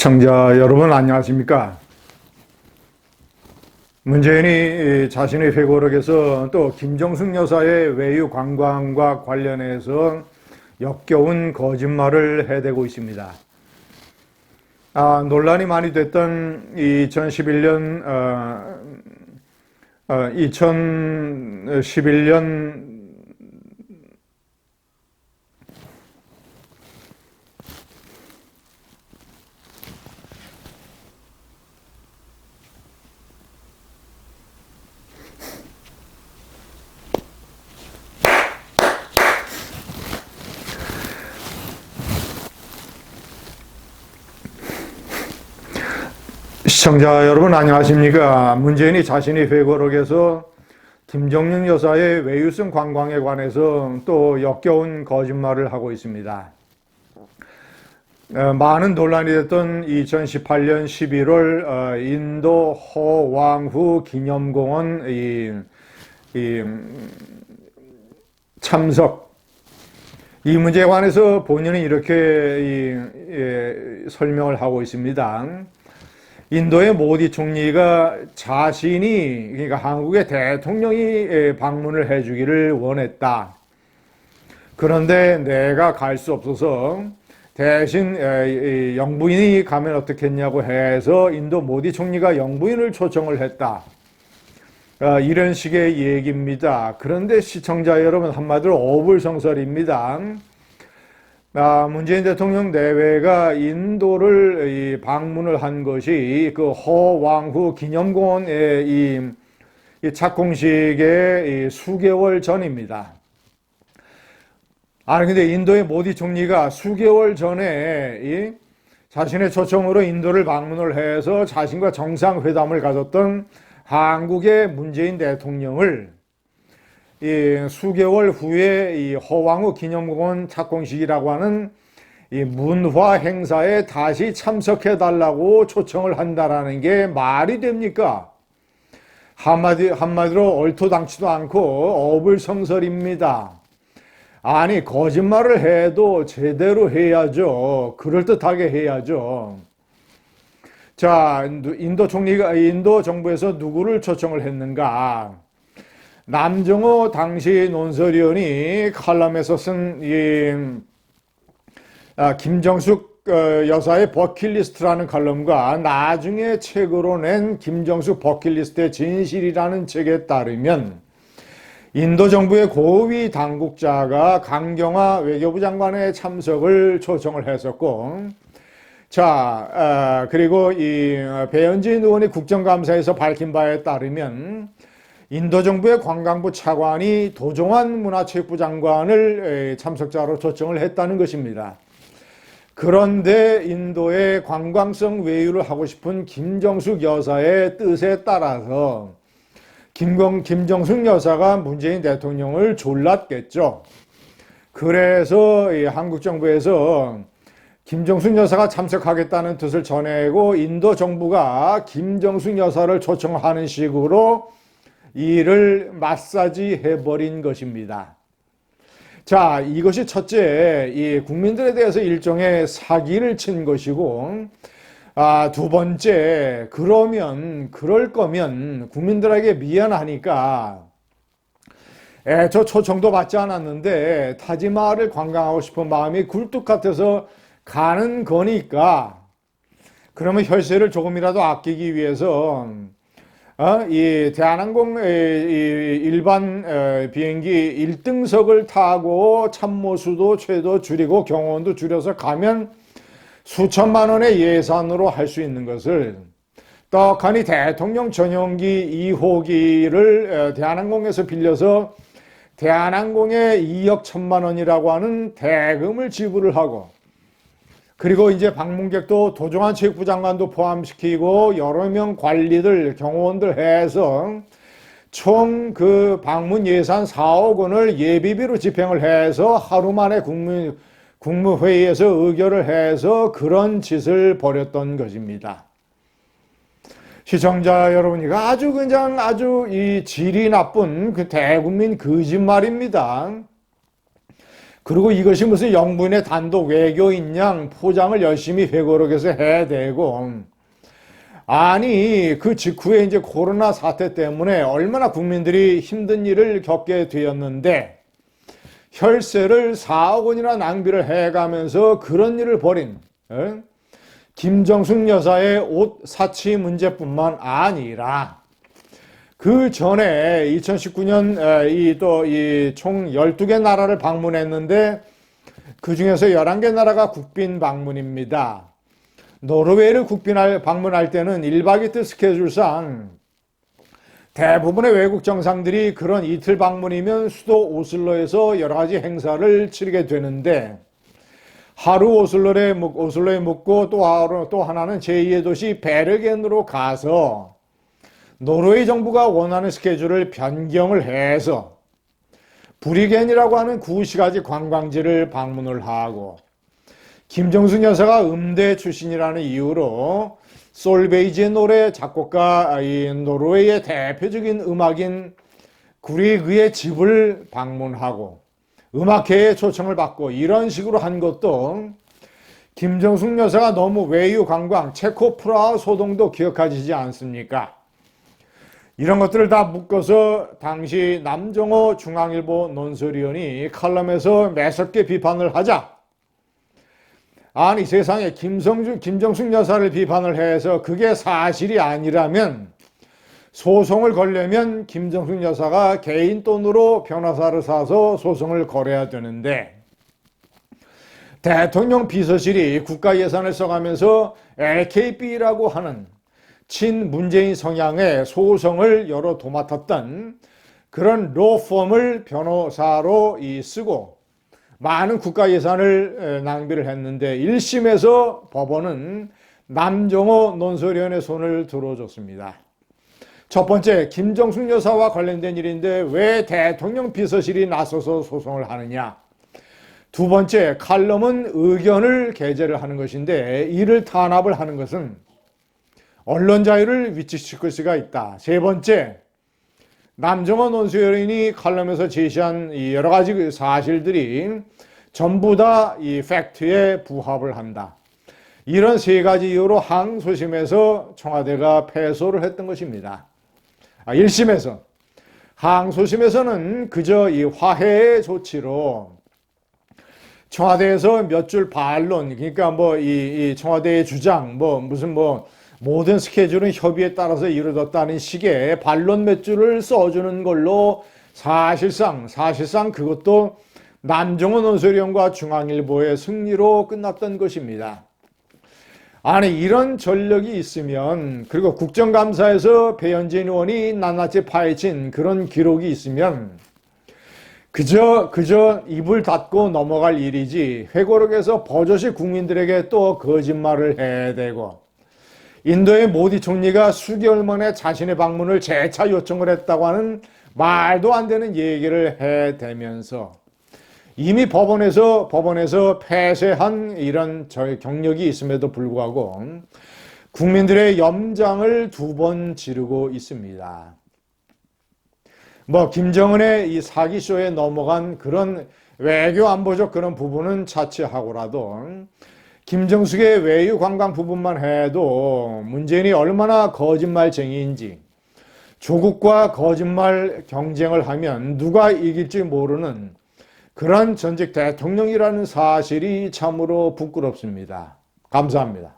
시청자 여러분 안녕하십니까? 문재인이 자신의 회고록에서 또 김정숙 여사의 외유 관광과 관련해서 역겨운 거짓말을 해대고 있습니다. 논란이 많이 됐던 2011년 시청자 여러분 안녕하십니까? 문재인이 자신의 회고록에서 김정숙 여사의 외유성 관광에 관해서 또 역겨운 거짓말을 하고 있습니다. 많은 논란이 됐던 2018년 11월 인도 허왕후 기념공원 참석, 이 문제에 관해서 본인은 이렇게 설명을 하고 있습니다. 인도의 모디 총리가 자신이, 그러니까 한국의 대통령이 방문을 해주기를 원했다. 그런데 내가 갈 수 없어서 대신 영부인이 가면 어떻겠냐고 해서 인도 모디 총리가 영부인을 초청을 했다. 이런 식의 얘기입니다. 그런데 시청자 여러분, 한마디로 어불성설입니다. 문재인 대통령 내외가 인도를 방문을 한 것이 그 허왕후 기념공원의 이 착공식의 수개월 전입니다. 근데 인도의 모디 총리가 수개월 전에 자신의 초청으로 인도를 방문을 해서 자신과 정상회담을 가졌던 한국의 문재인 대통령을 수개월 후에 이 허왕후 기념공원 착공식이라고 하는 이 문화 행사에 다시 참석해 달라고 초청을 한다라는 게 말이 됩니까? 한마디로 얼토당치도 않고 어불성설입니다. 아니, 거짓말을 해도 제대로 해야죠. 그럴듯하게 해야죠. 자, 인도 정부에서 누구를 초청을 했는가? 남정호 당시 논설위원이 칼럼에서 쓴 김정숙 여사의 버킷리스트라는 칼럼과 나중에 책으로 낸 김정숙 버킷리스트의 진실이라는 책에 따르면 인도 정부의 고위 당국자가 강경화 외교부 장관의 참석을 초청을 했었고, 그리고 배현진 의원이 국정감사에서 밝힌 바에 따르면 인도 정부의 관광부 차관이 도종환 문화체육부 장관을 참석자로 초청을 했다는 것입니다. 그런데 인도의 관광성 외유를 하고 싶은 김정숙 여사의 뜻에 따라서 김정숙 여사가 문재인 대통령을 졸랐겠죠. 그래서 한국 정부에서 김정숙 여사가 참석하겠다는 뜻을 전해고 인도 정부가 김정숙 여사를 초청하는 식으로 이를 마사지 해버린 것입니다. 자, 이것이 첫째, 국민들에 대해서 일종의 사기를 친 것이고, 두 번째, 그럴 거면 국민들에게 미안하니까 저 초청도 받지 않았는데 타지마할을 관광하고 싶은 마음이 굴뚝 같아서 가는 거니까, 그러면 혈세를 조금이라도 아끼기 위해서 이 대한항공 일반 비행기 1등석을 타고 참모수도 최도 줄이고 경호원도 줄여서 가면 수천만 원의 예산으로 할 수 있는 것을 떡하니 대통령 전용기 2호기를 대한항공에서 빌려서 대한항공에 2억 1천만 원이라고 하는 대금을 지불을 하고, 그리고 이제 방문객도 도종환 체육부 장관도 포함시키고 여러 명 관리들, 경호원들 해서 총 그 방문 예산 4억 원을 예비비로 집행을 해서 하루 만에 국무회의에서 의결을 해서 그런 짓을 벌였던 것입니다. 시청자 여러분, 이거 아주 이 질이 나쁜 그 대국민 거짓말입니다. 그리고 이것이 무슨 영부인의 단독 외교인 양 포장을 열심히 회고록에서 해대고, 아니 그 직후에 이제 코로나 사태 때문에 얼마나 국민들이 힘든 일을 겪게 되었는데 혈세를 4억 원이나 낭비를 해가면서 그런 일을 벌인 김정숙 여사의 옷 사치 문제뿐만 아니라 그 전에 2019년 이 총 12개 나라를 방문했는데 그 중에서 11개 나라가 국빈 방문입니다. 노르웨이를 방문할 때는 1박 이틀 스케줄상 대부분의 외국 정상들이 그런 이틀 방문이면 수도 오슬로에서 여러 가지 행사를 치르게 되는데 하루 오슬로에 묵고 또 하나는 제2의 도시 베르겐으로 가서 노르웨이 정부가 원하는 스케줄을 변경을 해서 브리겐이라고 하는 구시가지 관광지를 방문을 하고 김정숙 여사가 음대 출신이라는 이유로 솔베이지의 노래 작곡가 노르웨이의 대표적인 음악인 구리그의 집을 방문하고 음악회에 초청을 받고 이런 식으로 한 것도 김정숙 여사가 너무 외유 관광 체코 프라하 소동도 기억하시지 않습니까? 이런 것들을 다 묶어서 당시 남정호 중앙일보 논설위원이 칼럼에서 매섭게 비판을 하자 아니 세상에 김정숙 여사를 비판을 해서 그게 사실이 아니라면 소송을 걸려면 김정숙 여사가 개인 돈으로 변호사를 사서 소송을 걸어야 되는데 대통령 비서실이 국가 예산을 써가면서 LKB라고 하는 친문재인 성향의 소송을 여러 도맡았던 그런 로펌을 변호사로 쓰고 많은 국가 예산을 낭비를 했는데 1심에서 법원은 남정호 논설위원의 손을 들어줬습니다. 첫 번째, 김정숙 여사와 관련된 일인데 왜 대통령 비서실이 나서서 소송을 하느냐? 두 번째, 칼럼은 의견을 게재를 하는 것인데 이를 탄압을 하는 것은 언론 자유를 위축시킬 수가 있다. 세 번째, 남정호 논설위원이 칼럼에서 제시한 이 여러 가지 사실들이 전부 다 이 팩트에 부합을 한다. 이런 세 가지 이유로 항소심에서 청와대가 패소를 했던 것입니다. 1심에서. 항소심에서는 그저 이 화해의 조치로 청와대에서 몇 줄 반론, 그러니까 이 청와대의 주장, 모든 스케줄은 협의에 따라서 이루어졌다는 식의 반론 몇 줄을 써주는 걸로 사실상 그것도 남정호 논설위원과 중앙일보의 승리로 끝났던 것입니다. 아니 이런 전력이 있으면 그리고 국정감사에서 배현진 의원이 낱낱이 파헤친 그런 기록이 있으면 그저 입을 닫고 넘어갈 일이지 회고록에서 버젓이 국민들에게 또 거짓말을 해대고 인도의 모디 총리가 수개월 만에 자신의 방문을 재차 요청을 했다고 하는 말도 안 되는 얘기를 해대면서 이미 법원에서 폐쇄한 이런 경력이 있음에도 불구하고 국민들의 염장을 2번 지르고 있습니다. 김정은의 이 사기쇼에 넘어간 그런 외교 안보적 그런 부분은 차치하고라도 김정숙의 외유 관광 부분만 해도 문재인이 얼마나 거짓말쟁이인지 조국과 거짓말 경쟁을 하면 누가 이길지 모르는 그런 전직 대통령이라는 사실이 참으로 부끄럽습니다. 감사합니다.